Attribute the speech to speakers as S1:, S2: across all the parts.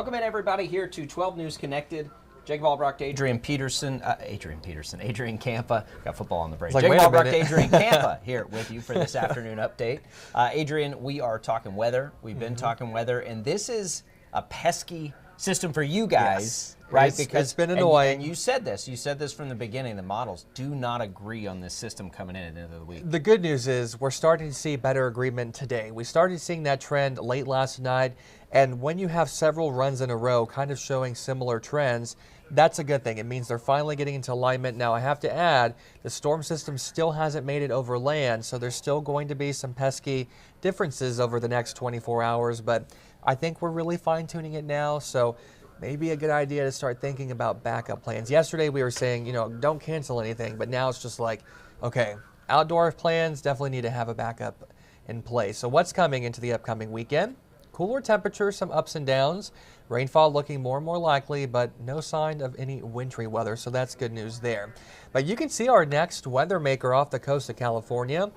S1: Welcome in, everybody, here to 12 News Connected. Jacob Albrecht, Adrian Campa. Got football on the brain.
S2: Like,
S1: Jacob Albrecht, Adrian Campa here with you for this afternoon update. Adrian, we are talking weather. We've been talking weather, and this is a pesky system for you guys, right?
S2: Because it's been annoying.
S1: And you said this. You said this from the beginning. The models do not agree on this system coming in at the end of the week.
S2: The good news is we're starting to see better agreement today. We started seeing that trend late last night, and when you have several runs in a row kind of showing similar trends, that's a good thing. It means they're finally getting into alignment. Now, I have to add, the storm system still hasn't made it over land, so there's still going to be some pesky differences over the next 24 hours, but I think we're really fine-tuning it now, so maybe a good idea to start thinking about backup plans. Yesterday we were saying, don't cancel anything, but now it's just like, okay, outdoor plans definitely need to have a backup in place. So what's coming into the upcoming weekend? Cooler temperatures, some ups and downs. Rainfall looking more and more likely, but no sign of any wintry weather, so that's good news there. But you can see our next weather maker off the coast of California.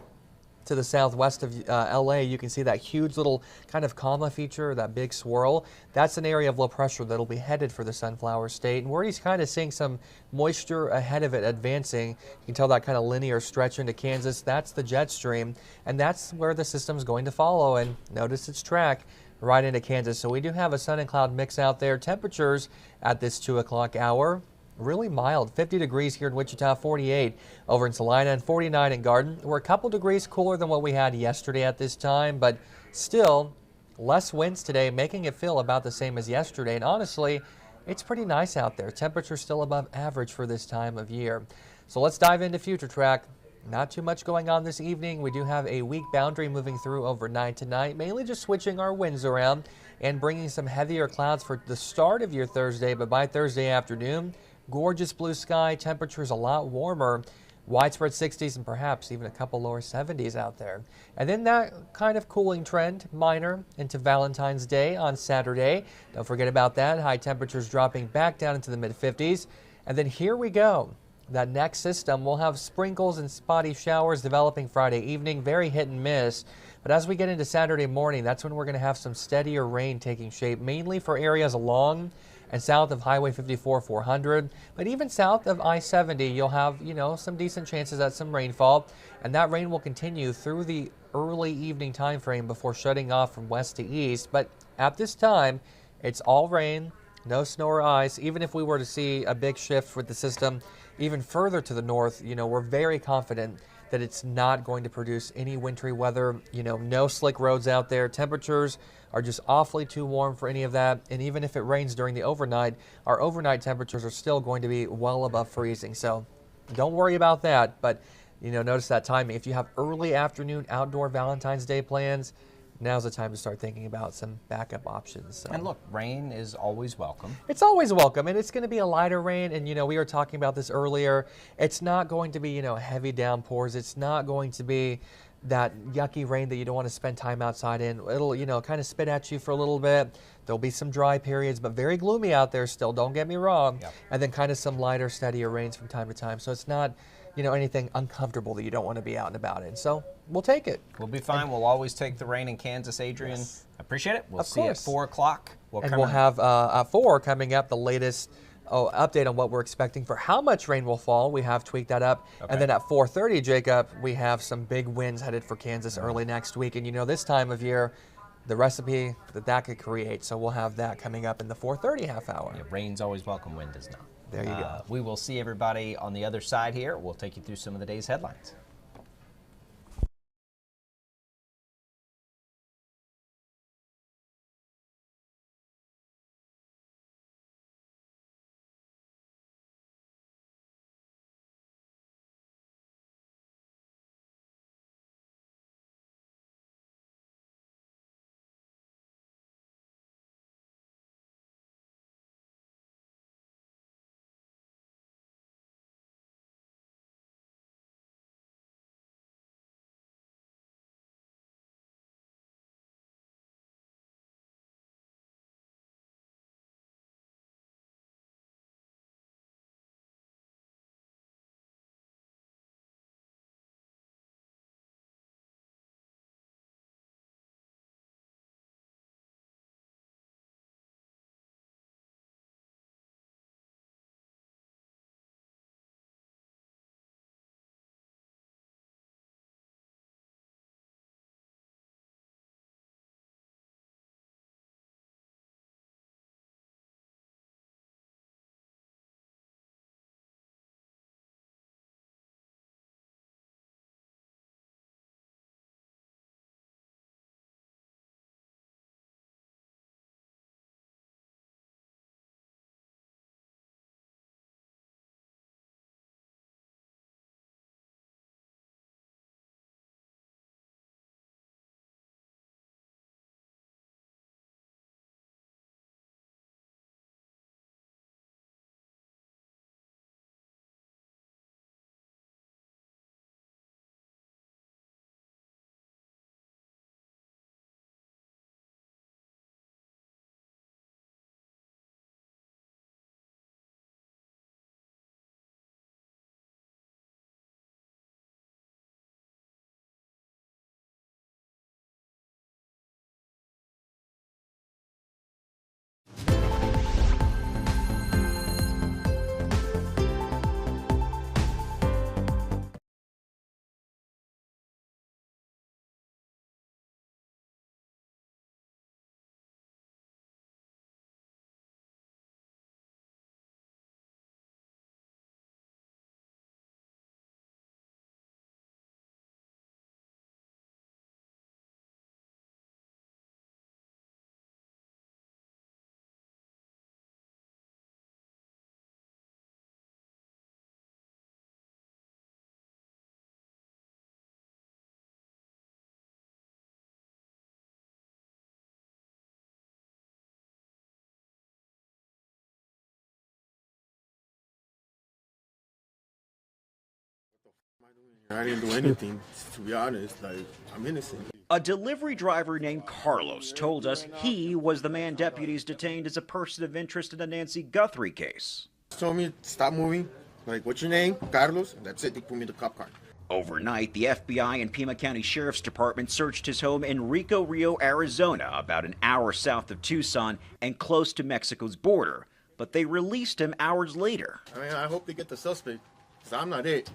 S2: To the southwest of LA, you can see that huge little kind of comma feature, that big swirl. That's an area of low pressure that'll be headed for the Sunflower State. And we're kind of seeing some moisture ahead of it advancing. You can tell that kind of linear stretch into Kansas. That's the jet stream, and that's where the system's going to follow. And notice its track right into Kansas. So we do have a sun and cloud mix out there. Temperatures at this 2 o'clock hour, really mild, 50 degrees here in Wichita, 48 over in Salina, and 49 in Garden. We're a couple degrees cooler than what we had yesterday at this time, but still less winds today, making it feel about the same as yesterday. And honestly, it's pretty nice out there. Temperatures still above average for this time of year. So let's dive into Future Track. Not too much going on this evening. We do have a weak boundary moving through overnight tonight, mainly just switching our winds around and bringing some heavier clouds for the start of your Thursday, but by Thursday afternoon, gorgeous blue sky, temperatures a lot warmer, widespread 60s and perhaps even a couple lower 70s out there. And then that kind of cooling trend, minor, into Valentine's Day on Saturday. Don't forget about that. High temperatures dropping back down into the mid-50s. And then here we go. That next system will have sprinkles and spotty showers developing Friday evening, very hit and miss. But as we get into Saturday morning, that's when we're going to have some steadier rain taking shape, mainly for areas along and south of Highway 54 400, but even south of I-70, you'll have, some decent chances at some rainfall, and that rain will continue through the early evening time frame before shutting off from west to east. But at this time, it's all rain, no snow or ice. Even if we were to see a big shift with the system even further to the north, we're very confident that it's not going to produce any wintry weather, no slick roads out there. Temperatures are just awfully too warm for any of that. And even if it rains during the overnight, our overnight temperatures are still going to be well above freezing. So don't worry about that. But, notice that timing. If you have early afternoon outdoor Valentine's Day plans, now's the time to start thinking about some backup options. So.
S1: And look, rain is always welcome.
S2: It's always welcome, and it's going to be a lighter rain. And, we were talking about this earlier. It's not going to be, heavy downpours. It's not going to be that yucky rain that you don't want to spend time outside in. It'll, kind of spit at you for a little bit. There'll be some dry periods, but very gloomy out there still. Don't get me wrong. Yep. And then kind of some lighter, steadier rains from time to time. So it's not, anything uncomfortable that you don't want to be out and about in. So we'll take it.
S1: We'll be fine. We'll always take the rain in Kansas, Adrian.
S2: Yes.
S1: Appreciate it. We'll
S2: of
S1: see
S2: course.
S1: you at 4 o'clock.
S2: We'll have at 4 coming up, the latest update on what we're expecting for how much rain will fall. We have tweaked that up. Okay. And then at 4:30, Jacob, we have some big winds headed for Kansas early next week. And this time of year, the recipe that could create. So we'll have that coming up in the 4:30 half hour.
S1: Yeah, rain's always welcome, wind is not.
S2: There you go.
S1: We will see everybody on the other side here. We'll take you through some of the day's headlines.
S3: I didn't do anything, to be honest. Like, I'm innocent.
S4: A delivery driver named Carlos told us he was the man deputies detained as a person of interest in the Nancy Guthrie case.
S3: He told me, stop moving. Like, what's your name? Carlos. And that's it. They put me in the cop car.
S4: Overnight, the FBI and Pima County Sheriff's Department searched his home in Rico Rio, Arizona, about an hour south of Tucson and close to Mexico's border. But they released him hours later.
S3: I mean, I hope they get the suspect, because I'm not it.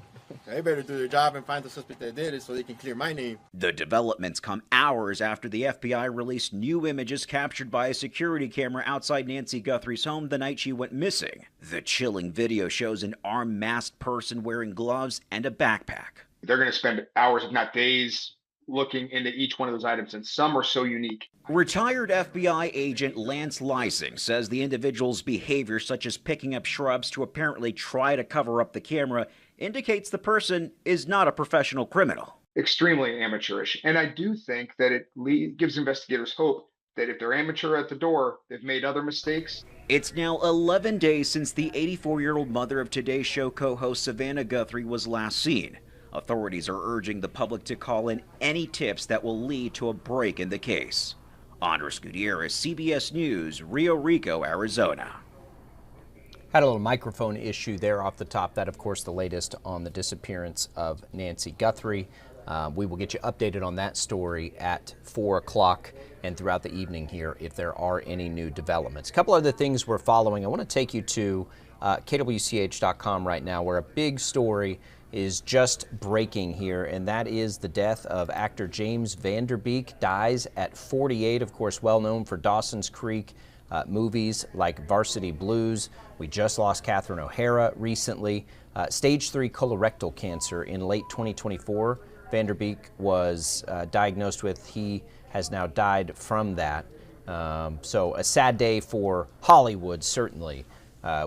S3: They better do their job and find the suspect that did it so they can clear my name.
S4: The developments come hours after the FBI released new images captured by a security camera outside Nancy Guthrie's home the night she went missing. The chilling video shows an armed, masked person wearing gloves and a backpack.
S5: They're going to spend hours, if not days, looking into each one of those items, and some are so unique.
S4: Retired FBI agent Lance Lysing says the individual's behavior, such as picking up shrubs to apparently try to cover up the camera, indicates the person is not a professional criminal.
S5: Extremely amateurish. And I do think that it gives investigators hope that if they're amateur at the door, they've made other mistakes.
S4: It's now 11 days since the 84-year-old mother of Today's Show co-host Savannah Guthrie was last seen. Authorities are urging the public to call in any tips that will lead to a break in the case. Andres Gutierrez, CBS News, Rio Rico, Arizona.
S1: Had a little microphone issue there off the top. That, of course, the latest on the disappearance of Nancy Guthrie. We will get you updated on that story at 4 o'clock and throughout the evening here if there are any new developments. A couple other things we're following. I want to take you to KWCH.com right now, where a big story is just breaking here, and that is the death of actor James Van Der Beek. Dies at 48, of course, well known for Dawson's Creek, movies like Varsity Blues. We just lost Catherine O'Hara recently. Stage 3 colorectal cancer in late 2024. Van Der Beek was diagnosed with. He has now died from that. So a sad day for Hollywood, certainly,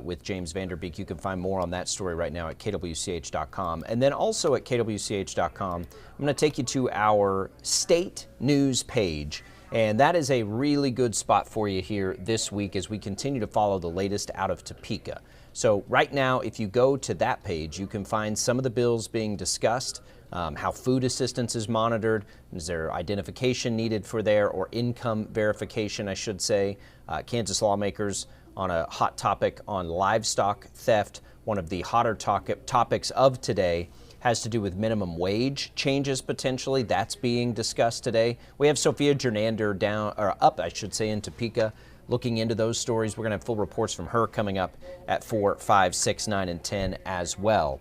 S1: with James Van Der Beek. You can find more on that story right now at KWCH.com. And then also at KWCH.com, I'm going to take you to our state news page. And that is a really good spot for you here this week as we continue to follow the latest out of Topeka. So right now, if you go to that page, you can find some of the bills being discussed, how food assistance is monitored, is there identification needed for there, or income verification, I should say. Kansas lawmakers on a hot topic on livestock theft. One of the hotter topics of today has to do with minimum wage changes potentially. That's being discussed today. We have Sophia Jernander up in Topeka, looking into those stories. We're going to have full reports from her coming up at 4, 5, 6, 9, and 10 as well.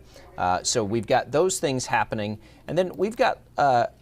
S1: So we've got those things happening. And then we've got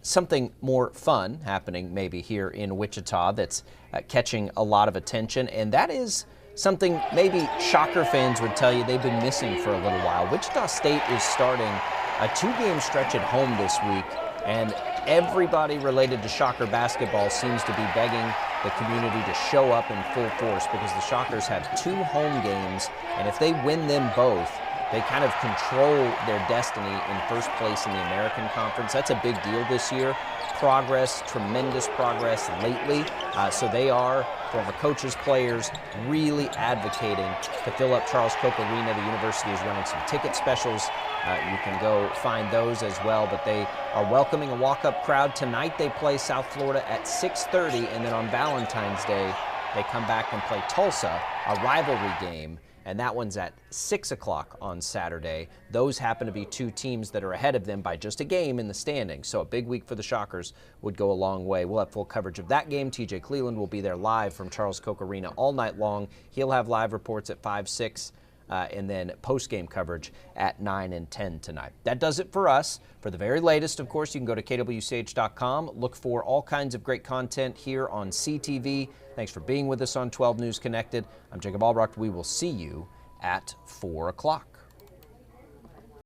S1: something more fun happening maybe here in Wichita that's catching a lot of attention. And that is something maybe Shocker fans would tell you they've been missing for a little while. Wichita State is starting a 2-game stretch at home this week, and everybody related to Shocker basketball seems to be begging the community to show up in full force because the Shockers have 2 home games, and if they win them both, they kind of control their destiny in first place in the American Conference. That's a big deal this year. Progress, tremendous progress lately. So they are, former coaches, players, really advocating to fill up Charles Koch Arena. The university is running some ticket specials. You can go find those as well, but they are welcoming a walk-up crowd. Tonight they play South Florida at 6:30, and then on Valentine's Day, they come back and play Tulsa, a rivalry game, and that one's at 6 o'clock on Saturday. Those happen to be 2 teams that are ahead of them by just a game in the standings, so a big week for the Shockers would go a long way. We'll have full coverage of that game. TJ Cleland will be there live from Charles Koch Arena all night long. He'll have live reports at 5, 6, and then post-game coverage at 9 and 10 tonight. That does it for us. For the very latest, of course, you can go to KWCH.com. Look for all kinds of great content here on CTV. Thanks for being with us on 12 News Connected. I'm Jacob Albrecht. We will see you at 4 o'clock.